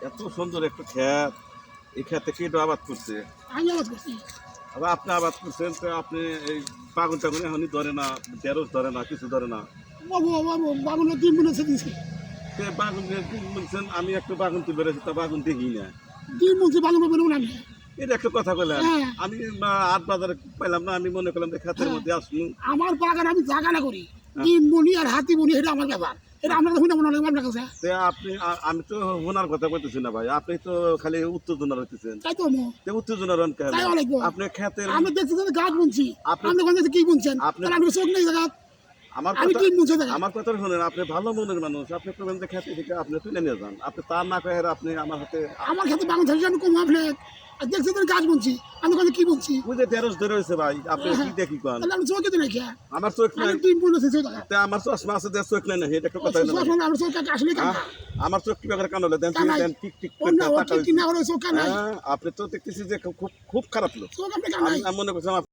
এত সুন্দর একটা ক্ষেত, এই ক্ষেতে কে আবাদ করছে? আমি আবাদ করছি। আবার আপনি আবাদ করছেন, তো আপনি এই বাগুন টাগুন এখনই ধরে না, ঢেঁড়স ধরে না, কিছু ধরে না। বাবু বাবু বাবুনের 3 মনে দিয়েছি। সে বাগুন বলছেন, আমি একটা বাগুন তুলে বেড়েছি, তা বাগুন দেখি না। 3 মন বাগুন পাবেন না। এটা একটা কথা বললেন। হ্যাঁ। আমি হাট বাজারে পাইলাম না, আমি মনে করলাম যে ক্ষেতের মধ্যে আসলুম। আমার বাগান আমি জাগানা করি। 3 মনি আর হাতি মনি এটা আমার ব্যাপার। এটা আপনার কাছে মনে লাগবে আপনার কাছে। তে আপনি আমি তো হোনার কথা বলতেছি না ভাই, আপনি তো খালি উত্তেজনা হইতেছেন। তাই তো মো। তে উত্তেজনা রন কেন? তাই অনেক বড়। আপনি ক্ষেতের আমি দেখছি যে গাছ বুনছি। আপনি- আপনি কোন কি বুনছেন? আপনি- তাহলে আমি চোখ নেই জায়গা। আমার আমি কথা 3 বুনছি জায়গা। আমার কথা শুনেন, আপনি ভালো মনের মানুষ, আপনি করবেন যে ক্ষেতে থেকে আপনি তুলে নিয়ে যান, আপনি তার না কয়ে আপনি আমার হাতে আমার ক্ষেত্রে বাগান থাকলে আমি কম আপনি দেখছি তো গাছ বুনছি। আমি কোন কি বুনছি? বুঝে ঢেঁড়স ধরে হয়েছে ভাই, আপনি কি দেখি কন? তাহলে আমি চোখে তো নাই খেয়া। আমার চোখ নাই, আমি 3 বুনেছি জায়গা। তে আমার চশমা আছে, যে চোখ নাই না, এটা একটা কথা না। আমার চোখ আসলে কানা। আমার চোখ কিভাবে কান হলো দেন, কানাই। দেন টিক টিক অন্য করে তাকাই। ঠিক না হলে চোখ কানাই। আপনি তো দেখতেছি যে খুব খুব খারাপ লোক। চোখ আপনি কানাই। আমি মনে করছি আমার